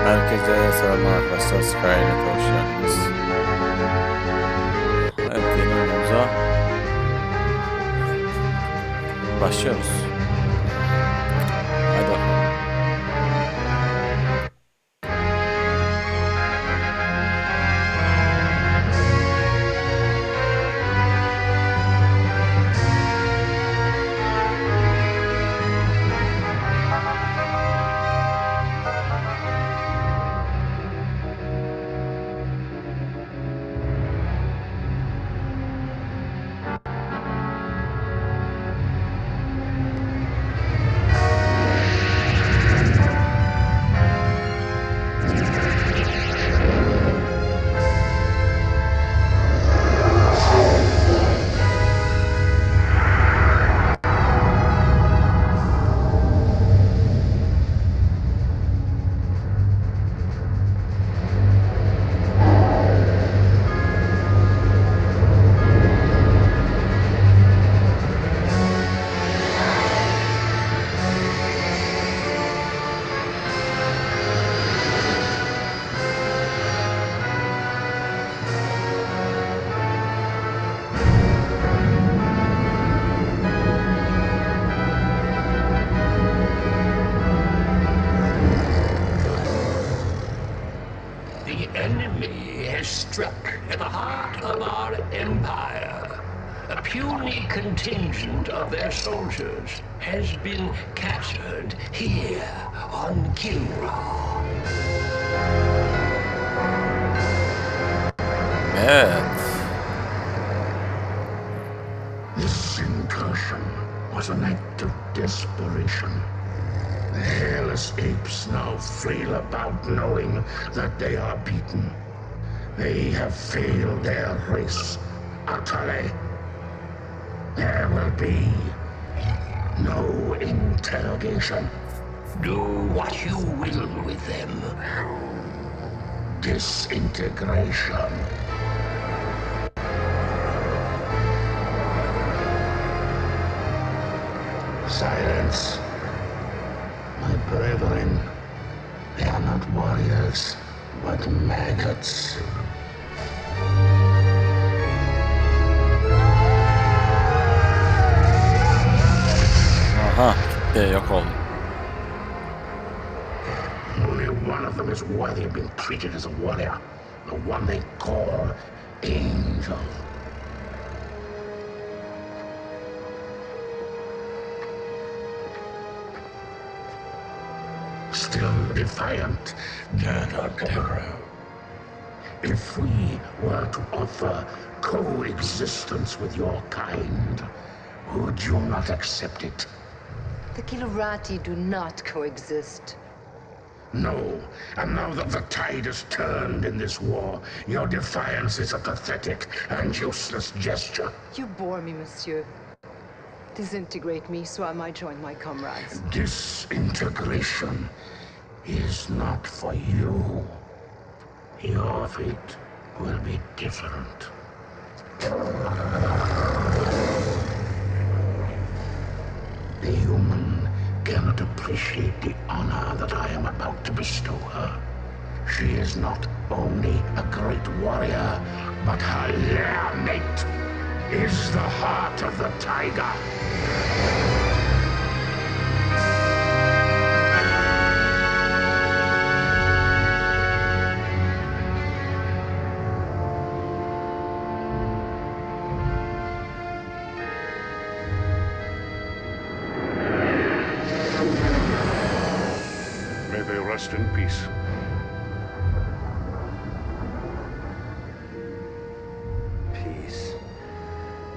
Herkese selamlar arkadaşlar. Skylight'a hoş geldiniz. Evet, yeni oyunumuza başlıyoruz. Hadi bakalım. The enemy has struck at the heart of our empire. A puny contingent of their soldiers has been captured here on Kilra. Evet. This incursion was an act of desperation. The hairless apes now flail about knowing that they are beaten. They have failed their race utterly. There will be no interrogation. Do what you will with them. Disintegration. Silence. My brethren, they are not warriors, but maggots. Aha, gitti, yok oldu. Only one of them is worthy of being treated as a warrior. The one they call Angel. Still defiant, Terror. If we were to offer coexistence with your kind, would you not accept it? The Kilurati do not coexist. No, and now that the tide has turned in this war, your defiance is a pathetic and useless gesture. You bore me, monsieur. Disintegrate me so I might join my comrades. Disintegration is not for you. Your fate will be different. The human cannot appreciate the honor that I am about to bestow her. She is not only a great warrior, but her lair mate is the heart of the tiger. May they rest in peace. Peace.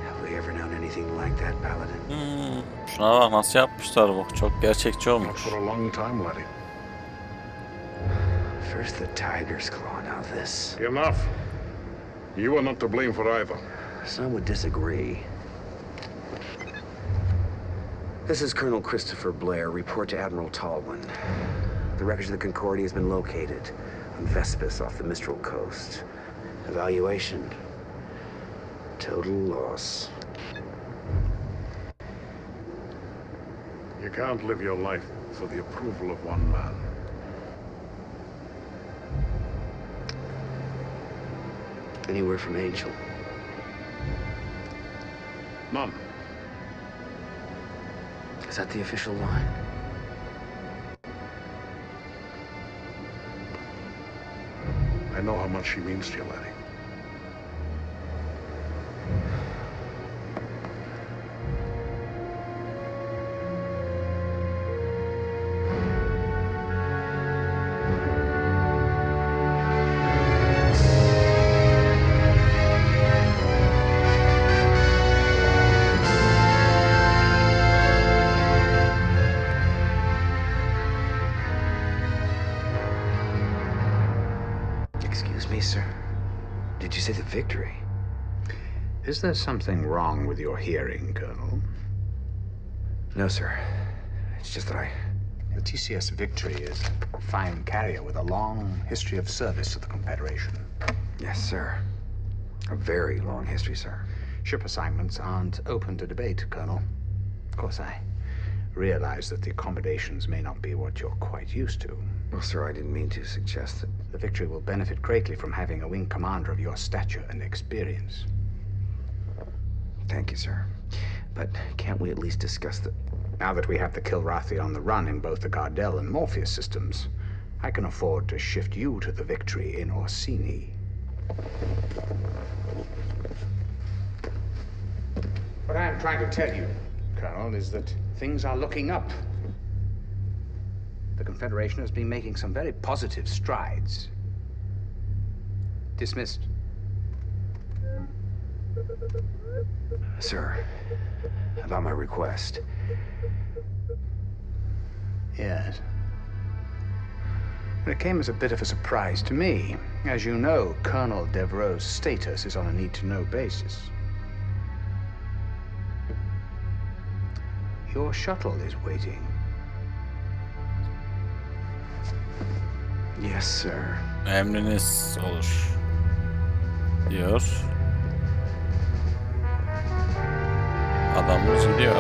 Have we ever known anything like that, Paladin? Şuna bak nasıl yapmışlar bu. Çok gerçekçi Not olmuş. for a long time, laddie. First the tiger's claw, now this. Enough. You are not to blame for either. Some would disagree. This is Colonel Christopher Blair. Report to Admiral Tallwin. The wreckage of the Concordia has been located on Vespus off the Mistral coast. Evaluation. Total loss. You can't live your life for the approval of one man. Anywhere from Angel. None. Is that the official line? I know how much she means to you, laddie. Excuse me, sir. Did you say the victory? Is there something wrong with your hearing, Colonel? No, sir. It's just that The TCS Victory is a fine carrier with a long history of service to the Confederation. Yes, sir. A very long history, sir. Ship assignments aren't open to debate, Colonel. Of course, I realize that the accommodations may not be what you're quite used to. Well, sir, I didn't mean to suggest that. The Victory will benefit greatly from having a wing commander of your stature and experience. Thank you, sir. But can't we at least discuss the... Now that we have the Kilrathi on the run in both the Gardel and Morpheus systems, I can afford to shift you to the Victory in Orsini. What I am trying to tell you, Colonel, is that things are looking up. The Confederation has been making some very positive strides. Dismissed. Sir, about my request. Yes. It came as a bit of a surprise to me. As you know, Colonel Devereaux's status is on a need-to-know basis. Your shuttle is waiting. Yes, sir. Emriniz olur. Diyor. Adamımız gidiyor.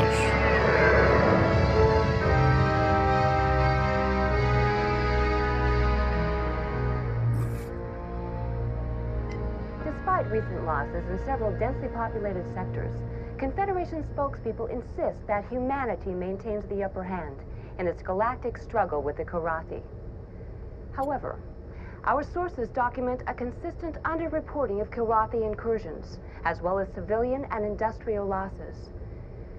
Despite recent losses in several densely populated sectors, Confederation spokespeople insist that humanity maintains the upper hand in its galactic struggle with the Kilrathi. However, our sources document a consistent underreporting of Kilrathi incursions, as well as civilian and industrial losses.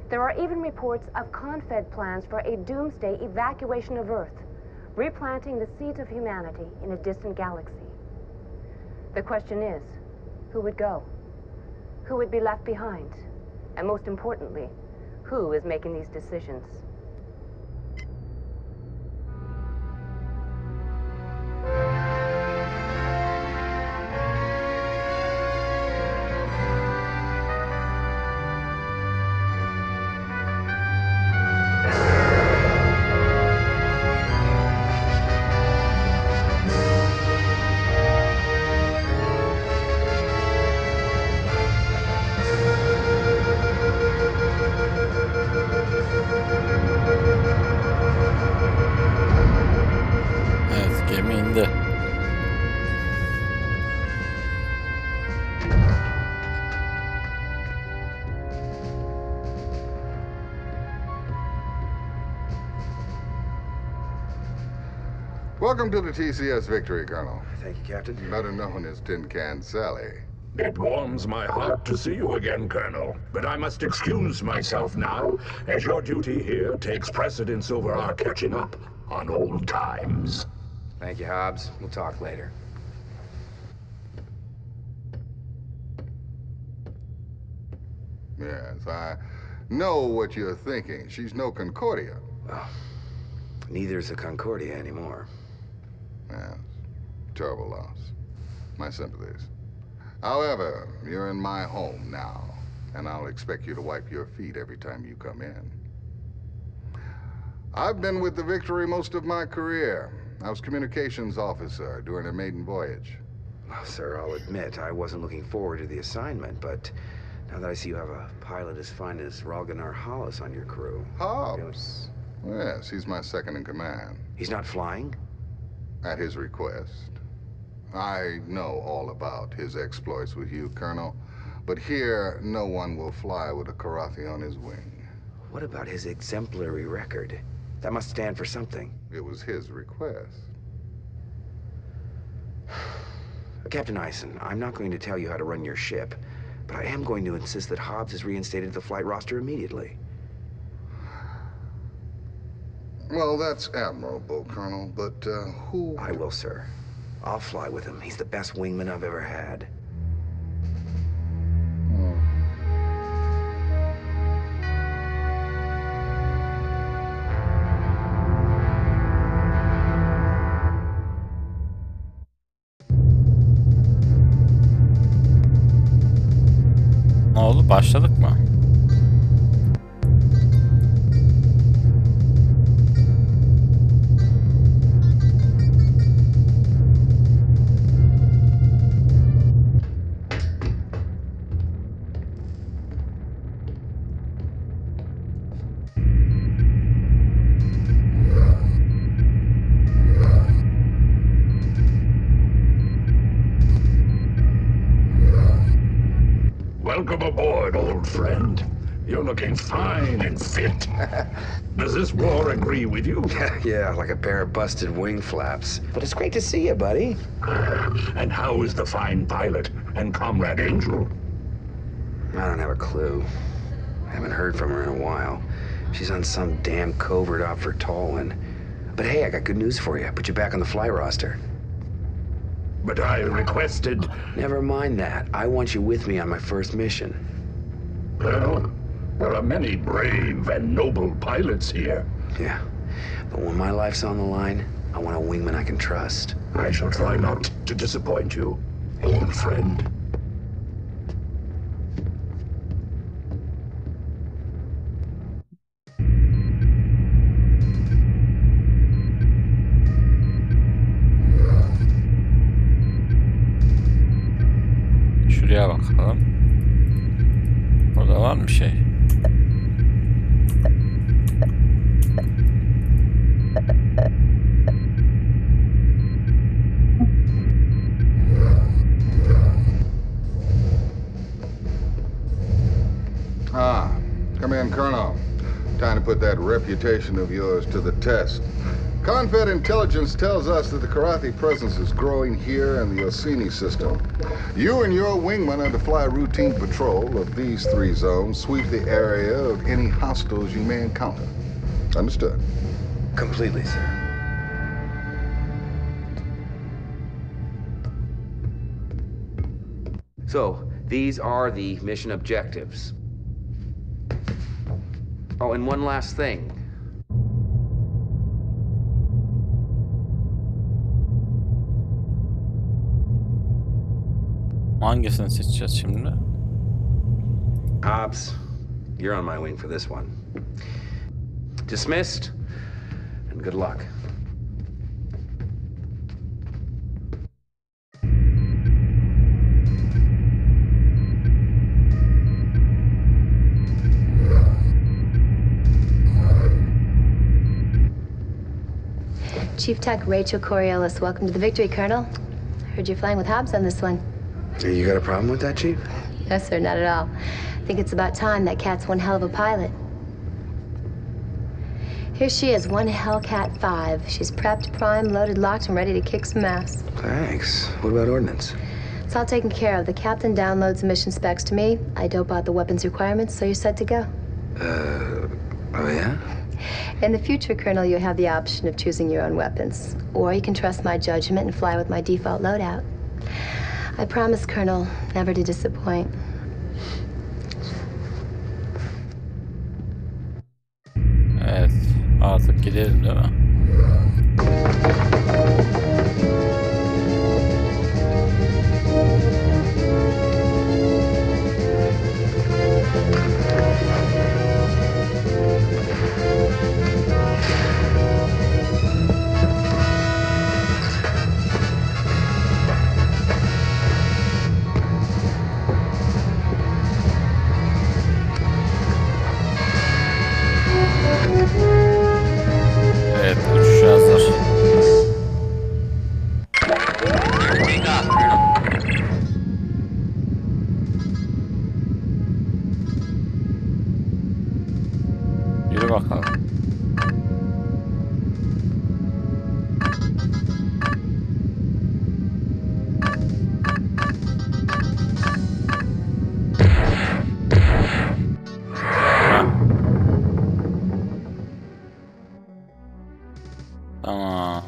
There are even reports of Confed plans for a doomsday evacuation of Earth, replanting the seeds of humanity in a distant galaxy. The question is, who would go? Who would be left behind? And most importantly, who is making these decisions? Evet, gemi indi. Welcome to the TCS Victory, Colonel. Thank you, Captain. Better known as Tin Can Sally. It warms my heart to see you again, Colonel. But I must excuse myself now, as your duty here takes precedence over our catching up on old times. Thank you, Hobbs. We'll talk later. Yes, I know what you're thinking. She's no Concordia. Well, neither is a Concordia anymore. Yes, terrible loss. My sympathies. However, you're in my home now, and I'll expect you to wipe your feet every time you come in. I've been with the Victory most of my career. I was communications officer during a maiden voyage. Well, sir, I'll admit I wasn't looking forward to the assignment, but now that I see you have a pilot as fine as Ralganar Hollis on your crew... Hobbs? Yes, he's my second in command. He's not flying? At his request. I know all about his exploits with you, Colonel. But here, no one will fly with a Karathi on his wing. What about his exemplary record? That must stand for something. It was his request. Captain Eisen, I'm not going to tell you how to run your ship, but I am going to insist that Hobbs is reinstated to the flight roster immediately. Well, that's admirable, Colonel, but who... I will, sir. I'll fly with him. He's the best wingman I've ever had. Ne oldu? Başladık mı? Welcome aboard, old friend. You're looking fine and fit. Does this war agree with you? Yeah, like a pair of busted wing flaps. But it's great to see you, buddy. And how is the fine pilot and Comrade Angel? I don't have a clue. I haven't heard from her in a while. She's on some damn covert op for Tallinn. But hey, I got good news for you. I put you back on the fly roster. But I requested... Never mind that. I want you with me on my first mission. Well, there are many brave and noble pilots here. Yeah. But when my life's on the line, I want a wingman I can trust. I shall try not to disappoint you, old friend. Şuraya bakalım. Burada var mı bir şey? Ah, come in, Colonel. Time to put that reputation of yours to the test. Confed intelligence tells us that the Karathi presence is growing here in the Orsini system. You and your wingman are to fly routine patrol of these 3 zones, sweep the area of any hostiles you may encounter. Understood? Completely, sir. So, these are the mission objectives. Oh, and one last thing. Hangisini seçeceğiz şimdi? Hobbs, you're on my wing for this one. Dismissed, and good luck. Chief Tech Rachel Coriolis, welcome to the Victory, Colonel. Heard you're flying with Hobbs on this one. You got a problem with that, Chief? No, sir, not at all. I think it's about time. That cat's one hell of a pilot. Here she is, one Hellcat 5. She's prepped, primed, loaded, locked, and ready to kick some ass. Thanks. What about ordnance? It's all taken care of. The captain downloads the mission specs to me. I dope out the weapons requirements, so you're set to go. Oh yeah? In the future, Colonel, you have the option of choosing your own weapons. Or you can trust my judgment and fly with my default loadout. I promise, Colonel, never to disappoint. Evet. Artık gidelim değil mi? Evet, Hadi bakalım. Tamam.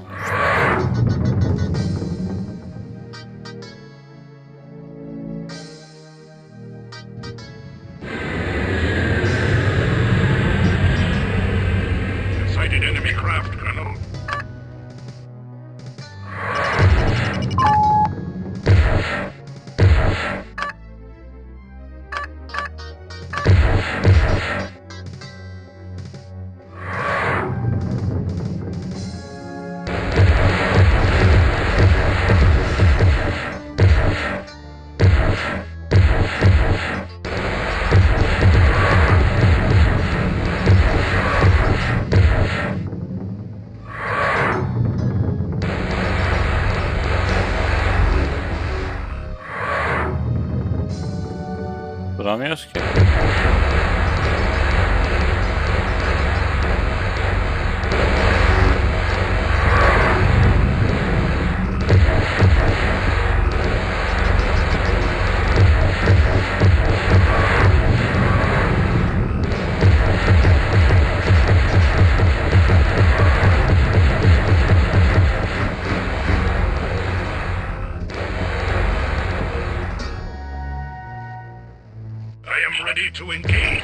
Sighted enemy craft, Colonel. Duramıyoruz ki. I am ready to engage.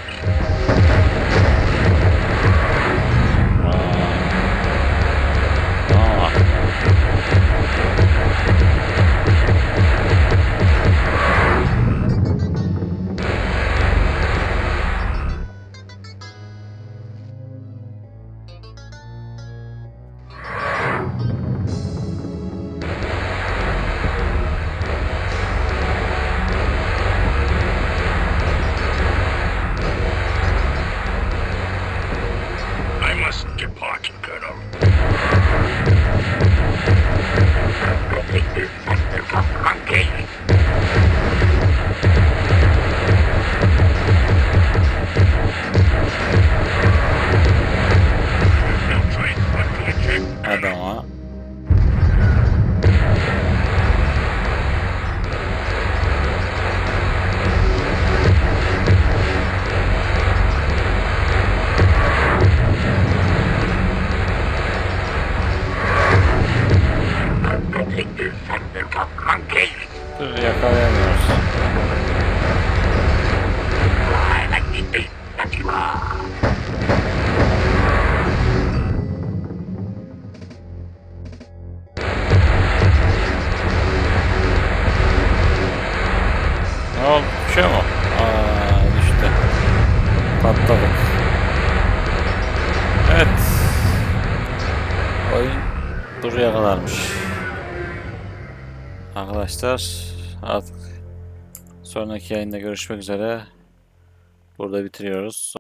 I must depart, Colonel. Monkey! Hadi ama. Monkey! Dur, yakalayamıyoruz. Ne oldu? Bir şey mi? Düştü. Patladık. Evet. Oyun buraya kadarmış. Arkadaşlar artık sonraki yayında görüşmek üzere. Burada bitiriyoruz.